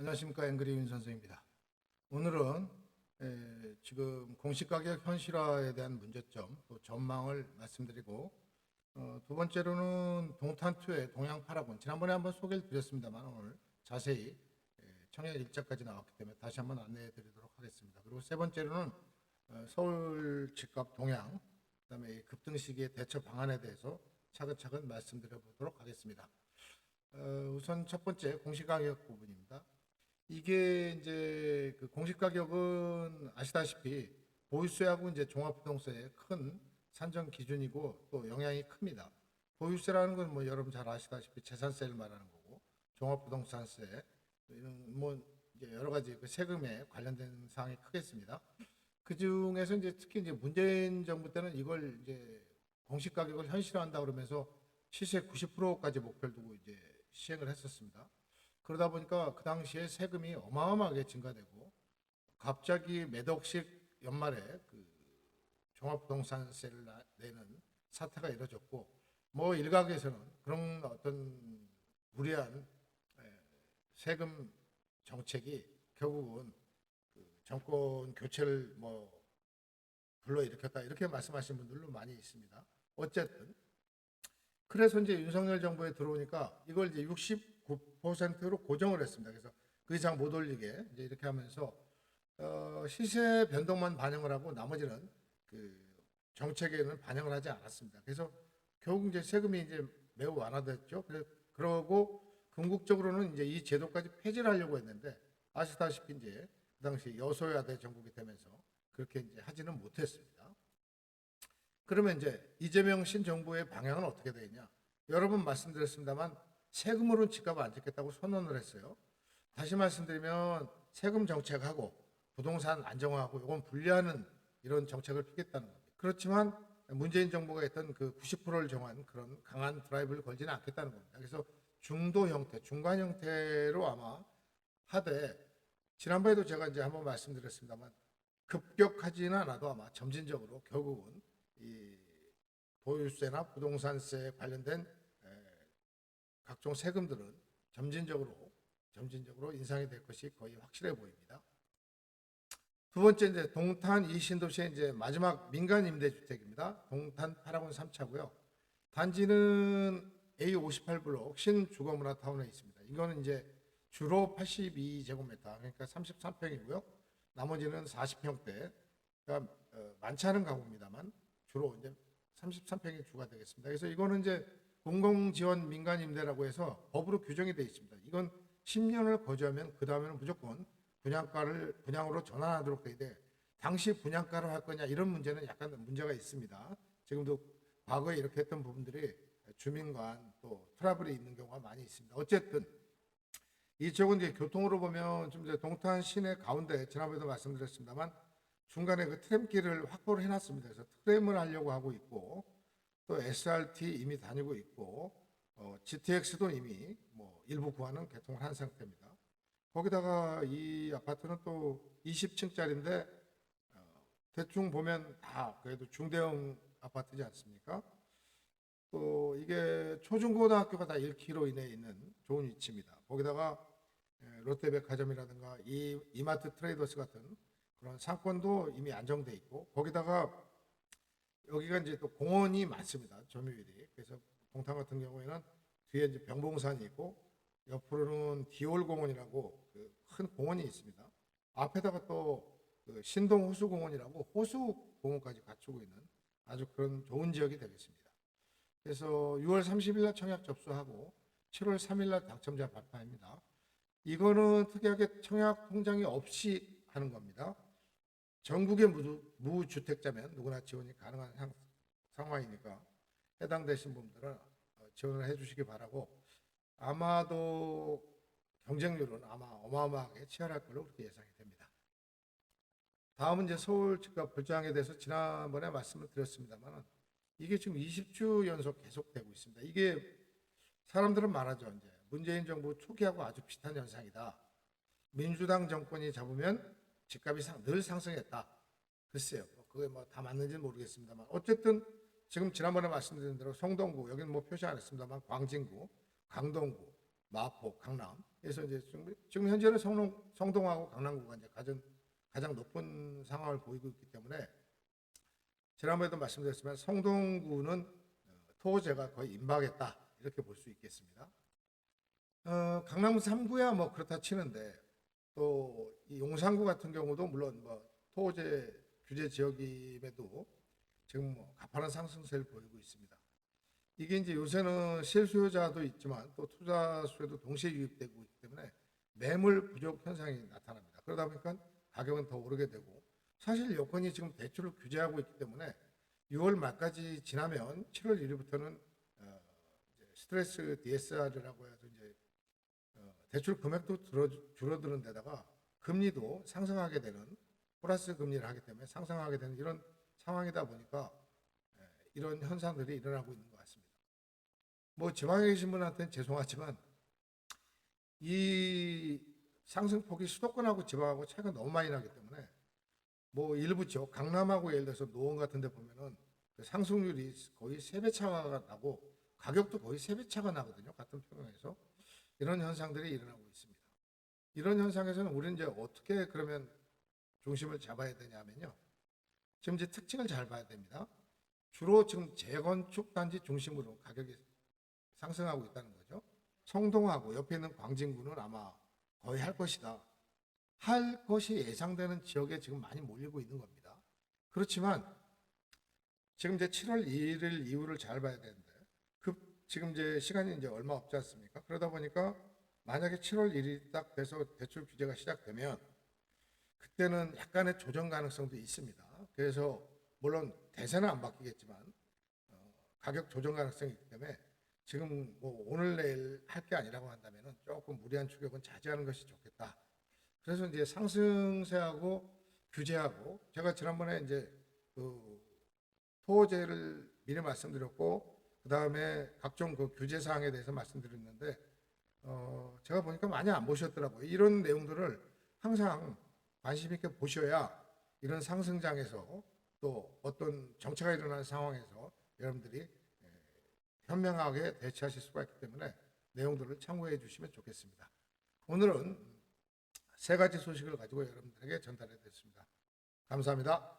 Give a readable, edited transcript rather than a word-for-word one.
안녕하십니까. 앵그리 윤 선생입니다. 오늘은 지금 공시가격 현실화에 대한 문제점 또 전망을 말씀드리고 두 번째로는 동탄2의 동양 파라곤 지난번에 한번 소개를 드렸습니다만 오늘 자세히 청약 일자까지 나왔기 때문에 다시 한번 안내해 드리도록 하겠습니다. 그리고 세 번째로는 서울 집값 동향 그다음에 급등 시기의 대처 방안에 대해서 차근차근 말씀드려 보도록 하겠습니다. 우선 첫 번째 공시가격 부분입니다. 이게 이제 그 공시가격은 아시다시피 보유세하고 이제 종합부동산의 큰 산정 기준이고 또 영향이 큽니다. 보유세라는 건 뭐 여러분 잘 아시다시피 재산세를 말하는 거고 종합부동산세 뭐 이제 여러 가지 그 세금에 관련된 사항이 크겠습니다. 그 중에서 이제 특히 이제 문재인 정부 때는 이걸 이제 공시가격을 현실화한다 그러면서 시세 90%까지 목표를 두고 이제 시행을 했었습니다. 그러다 보니까 그 당시에 세금이 어마어마하게 증가되고 갑자기 몇 억씩 연말에 그 종합부동산세를 내는 사태가 이뤄졌고 뭐 일각에서는 그런 어떤 무리한 세금 정책이 결국은 그 정권 교체를 뭐 불러일으켰다 이렇게 말씀하시는 분들도 많이 있습니다. 어쨌든 그래서 이제 윤석열 정부에 들어오니까 이걸 이제 69%로 고정을 했습니다. 그래서 그 이상 못 올리게 이제 이렇게 하면서 시세 변동만 반영을 하고 나머지는 그 정책에는 반영을 하지 않았습니다. 그래서 결국 이제 세금이 이제 매우 완화됐죠. 그러고 궁극적으로는 이제 이 제도까지 폐지를 하려고 했는데 아시다시피 이제 그 당시 여소야대 정국이 되면서 그렇게 이제 하지는 못했습니다. 그러면 이제 이재명 신정부의 방향은 어떻게 되느냐? 여러 번 말씀드렸습니다만 세금으로는 집값을 안 짓겠다고 선언을 했어요. 다시 말씀드리면 세금 정책하고 부동산 안정화하고 이건 분리하는 이런 정책을 피겠다는 겁니다. 그렇지만 문재인 정부가 했던 그 90%를 정한 그런 강한 드라이브를 걸지는 않겠다는 겁니다. 그래서 중도 형태, 중간 형태로 아마 하되 지난번에도 제가 이제 한번 말씀드렸습니다만 급격하지는 않아도 아마 점진적으로 결국은 이 보유세나 부동산세에 관련된 각종 세금들은 점진적으로 인상이 될 것이 거의 확실해 보입니다. 두 번째 이제 동탄 이 신도시의 이제 마지막 민간 임대주택입니다. 동탄 파라곤 3차고요. 단지는 A58블록 신주거문화타운에 있습니다. 이거는 이제 주로 82제곱미터 그러니까 33평이고요. 나머지는 40평대. 그러니까 많지 않은 가구입니다만 주로 이제 33평이 주가 되겠습니다. 그래서 이거는 이제 공공지원 민간임대라고 해서 법으로 규정이 되어 있습니다. 이건 10년을 거주하면 그 다음에는 무조건 분양으로 전환하도록 되어 있는데 당시 분양가를 할 거냐 이런 문제는 약간 문제가 있습니다. 지금도 과거에 이렇게 했던 부분들이 주민간 또 트러블이 있는 경우가 많이 있습니다. 어쨌든 이쪽은 이제 교통으로 보면 좀 이제 동탄 시내 가운데 지난번에도 말씀드렸습니다만 중간에 그 트램길을 확보를 해놨습니다. 그래서 트램을 하려고 하고 있고 또 SRT 이미 다니고 있고 GTX도 이미 뭐 일부 구간은 개통을 한 상태입니다. 거기다가 이 아파트는 또 20층짜리인데 대충 보면 다 그래도 중대형 아파트지 않습니까? 또 이게 초중고등학교가 다 1km 이내에 있는 좋은 위치입니다. 거기다가 롯데백화점이라든가 이마트 트레이더스 같은 그런 상권도 이미 안정돼 있고 거기다가 여기가 이제 또 공원이 많습니다. 점유율이. 그래서 동탄 같은 경우에는 뒤에 이제 병봉산이 있고 옆으로는 디올공원이라고 그 큰 공원이 있습니다. 앞에다가 또그 신동 호수공원이라고 호수공원까지 갖추고 있는 아주 그런 좋은 지역이 되겠습니다. 그래서 6월 30일 날 청약 접수하고 7월 3일 날 당첨자 발표합니다. 이거는 특이하게 청약 통장이 없이 하는 겁니다. 전국의 무주택자면 누구나 지원이 가능한 상황이니까 해당되신 분들은 지원을 해주시기 바라고 아마도 경쟁률은 아마 어마어마하게 치열할 걸로 그렇게 예상이 됩니다. 다음은 이제 서울 집값 불장에 대해서 지난번에 말씀을 드렸습니다만 이게 지금 20주 연속 계속되고 있습니다. 이게 사람들은 말하죠. 이제 문재인 정부 초기하고 아주 비슷한 현상이다. 민주당 정권이 잡으면 집값이 늘 상승했다. 글쎄요. 그게 뭐 다 맞는지는 모르겠습니다만 어쨌든 지금 지난번에 말씀드린 대로 성동구 여기는 뭐 표시 안 했습니다만 광진구, 강동구, 마포, 강남 그래서 이제 지금 현재는 성동하고 강남구가 이제 가장 높은 상황을 보이고 있기 때문에 지난번에도 말씀드렸지만 성동구는 토호제가 거의 임박했다 이렇게 볼 수 있겠습니다. 강남 3구야 뭐 그렇다 치는데 또 이 용산구 같은 경우도 물론 뭐 토호제 규제 지역임에도 지금 뭐 가파른 상승세를 보이고 있습니다. 이게 이제 요새는 실수요자도 있지만 또 투자수에도 동시에 유입되고 있기 때문에 매물 부족 현상이 나타납니다. 그러다 보니까 가격은 더 오르게 되고 사실 여건이 지금 대출을 규제하고 있기 때문에 6월 말까지 지나면 7월 1일부터는 스트레스 DSR이라고 해서 이제 대출 금액도 줄어드는 데다가 금리도 상승하게 되는 플러스 금리를 하기 때문에 상승하게 되는 이런 상황이다 보니까 이런 현상들이 일어나고 있는 것 같습니다. 뭐 지방에 계신 분한테는 죄송하지만 이 상승폭이 수도권하고 지방하고 차이가 너무 많이 나기 때문에 뭐 일부 지역 강남하고 예를 들어서 노원 같은 데 보면은 그 상승률이 거의 3배 차가 나고 가격도 거의 3배 차가 나거든요. 같은 평형에서. 이런 현상들이 일어나고 있습니다. 이런 현상에서는 우리는 이제 어떻게 그러면 중심을 잡아야 되냐면요. 지금 이제 특징을 잘 봐야 됩니다. 주로 지금 재건축 단지 중심으로 가격이 상승하고 있다는 거죠. 성동하고 옆에 있는 광진구는 아마 거의 할 것이다. 할 것이 예상되는 지역에 지금 많이 몰리고 있는 겁니다. 그렇지만 지금 이제 7월 2일 이후를 잘 봐야 되는데 지금 이제 시간이 이제 얼마 없지 않습니까? 그러다 보니까 만약에 7월 1일이 딱 돼서 대출 규제가 시작되면 그때는 약간의 조정 가능성도 있습니다. 그래서 물론 대세는 안 바뀌겠지만 가격 조정 가능성이 있기 때문에 지금 뭐 오늘 내일 할 게 아니라고 한다면은 조금 무리한 추격은 자제하는 것이 좋겠다. 그래서 이제 상승세하고 규제하고 제가 지난번에 이제 그 토호제를 미리 말씀드렸고 그 다음에 각종 그 규제 사항에 대해서 말씀드렸는데 제가 보니까 많이 안 보셨더라고요. 이런 내용들을 항상 관심 있게 보셔야 이런 상승장에서 또 어떤 정체가 일어나는 상황에서 여러분들이 현명하게 대처하실 수가 있기 때문에 내용들을 참고해 주시면 좋겠습니다. 오늘은 세 가지 소식을 가지고 여러분들에게 전달해 드렸습니다. 감사합니다.